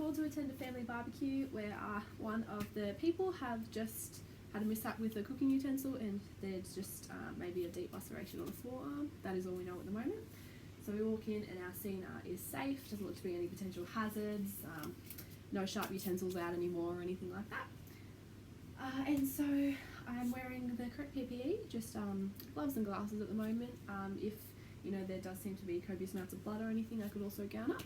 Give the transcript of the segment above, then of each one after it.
called to attend a family barbecue where one of the people have just had a mishap with a cooking utensil, and there's just maybe a deep laceration on the forearm. That is all we know at the moment. So we walk in and our scene is safe, doesn't look to be any potential hazards, no sharp utensils out anymore or anything like that. And so I'm wearing the correct PPE, just gloves and glasses at the moment. If there does seem to be copious amounts of blood or anything, I could also gown up.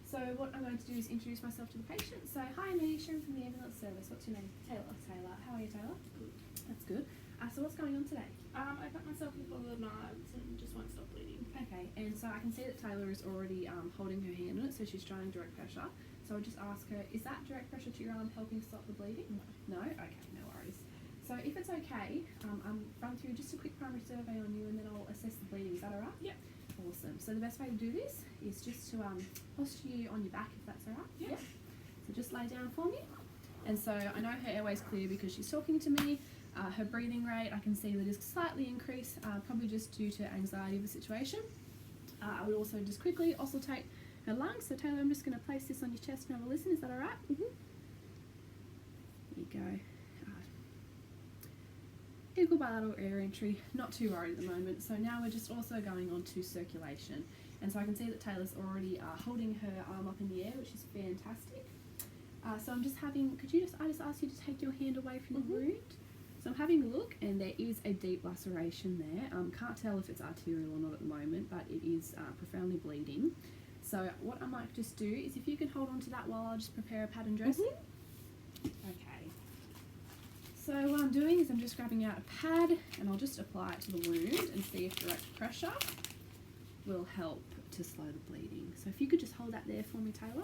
So what I'm going to do is introduce myself to the patient. So, hi, I'm Sharon from the ambulance service. What's your name? Taylor. How are you, Taylor? Good. That's good. So what's going on today? I cut myself with a lot of knives and just won't stop bleeding. Okay, and so I can see that Taylor is already holding her hand on it, so she's trying direct pressure. So I'll just ask her, is that direct pressure to your arm helping stop the bleeding? No. No? Okay, no worries. So if it's okay, I'll run through just a quick primary survey on you and then I'll assess the bleeding. Is that alright? Yep. Awesome. So the best way to do this is just to posture you on your back, if that's alright. Yep. So just lay down for me. And so I know her airway's clear because she's talking to me. Her breathing rate, I can see that is slightly increased, probably just due to anxiety of the situation. I would also just quickly auscultate her lungs. So Taylor, I'm just going to place this on your chest and have a listen. Is that alright? Mm-hmm. There you go. Equal bilateral air entry, not too worried at the moment. So now we're just also going on to circulation. And so I can see that Taylor's already holding her arm up in the air, which is fantastic. So I'm just having, I just ask you to take your hand away from the wound? So I'm having a look and there is a deep laceration there. Can't tell if it's arterial or not at the moment, but it is profoundly bleeding. So what I might just do is if you can hold on to that while I'll just prepare a pad and dressing. Okay. So what I'm doing is I'm just grabbing out a pad and I'll just apply it to the wound and see if direct pressure will help to slow the bleeding. So if you could just hold that there for me, Taylor.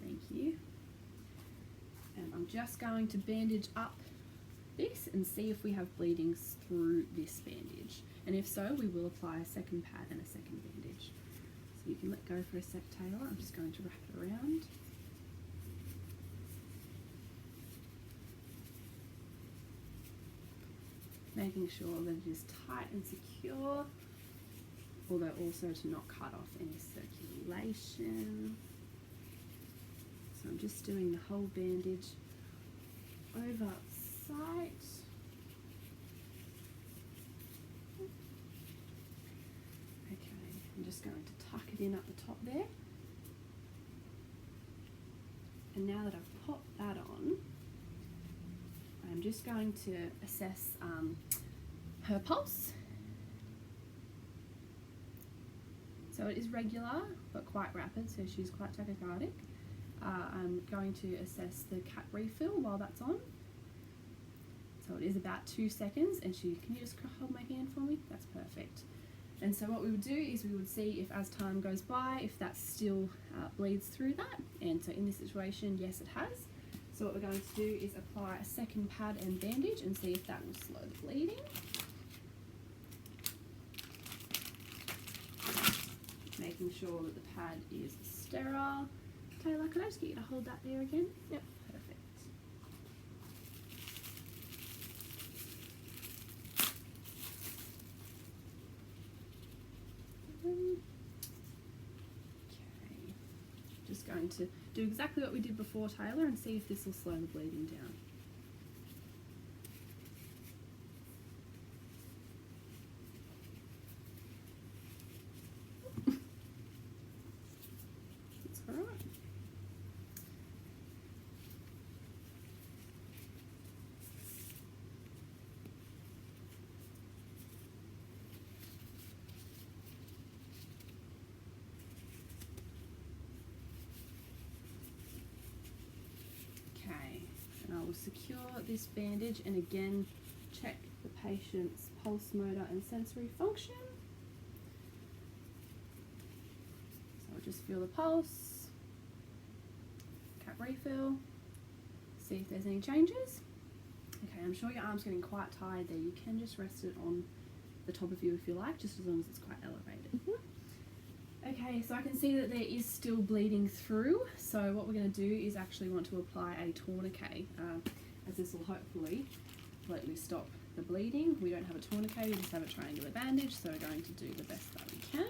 Thank you. And I'm just going to bandage up this and see if we have bleedings through this bandage. And if so, we will apply a second pad and a second bandage. So you can let go for a sec, Taylor. I'm just going to wrap it around. Making sure that it is tight and secure, although also to not cut off any circulation. So I'm just doing the whole bandage over site. Okay, I'm just going to tuck it in at the top there. And now that I've popped that on, I'm just going to assess her pulse. So it is regular but quite rapid, so she's quite tachycardic. I'm going to assess the cap refill while that's on. So it is about 2 seconds, and can you just hold my hand for me? That's perfect. And so what we would do is we would see if as time goes by, if that still bleeds through that. And so in this situation, yes it has. So what we're going to do is apply a second pad and bandage and see if that will slow the bleeding. Making sure that the pad is sterile. Taylor, could I just get you to hold that there again? Yep, perfect. Okay, just going to do exactly what we did before, Taylor, and see if this will slow the bleeding down. That's all right. And I will secure this bandage and again check the patient's pulse, motor and sensory function. So I'll just feel the pulse, cap refill, see if there's any changes. Okay, I'm sure your arm's getting quite tired there. You can just rest it on the top of you if you like, just as long as it's quite elevated. Okay, so I can see that there is still bleeding through, so what we're going to do is actually want to apply a tourniquet, as this will hopefully completely stop the bleeding. We don't have a tourniquet, we just have a triangular bandage, so we're going to do the best that we can.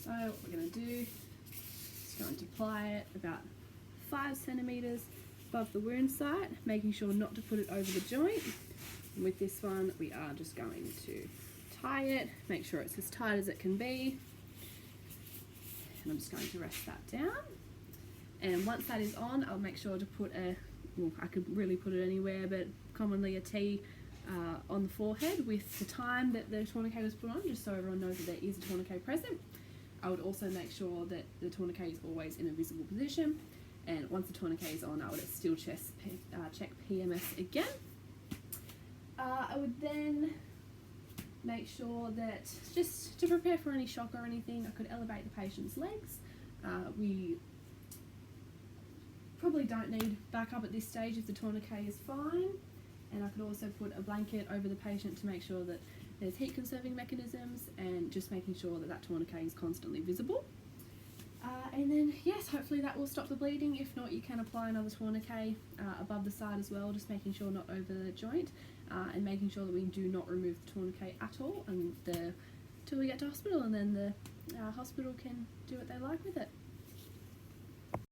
So what we're going to do is going to apply it about 5 centimetres above the wound site, making sure not to put it over the joint. And with this one, we are just going to tie it, make sure it's as tight as it can be. And I'm just going to rest that down. And once that is on, I'll make sure to put I could really put it anywhere, but commonly a T on the forehead with the time that the tourniquet was put on, just so everyone knows that there is a tourniquet present. I would also make sure that the tourniquet is always in a visible position, and once the tourniquet is on, I would still check PMS again. I would then make sure that, just to prepare for any shock or anything, I could elevate the patient's legs. We probably don't need backup at this stage if the tourniquet is fine, and I could also put a blanket over the patient to make sure that there's heat conserving mechanisms, and just making sure that that tourniquet is constantly visible. And then yes, hopefully that will stop the bleeding. If not, you can apply another tourniquet above the side as well, just making sure not over the joint, and making sure that we do not remove the tourniquet at all until we get to hospital, and then the hospital can do what they like with it.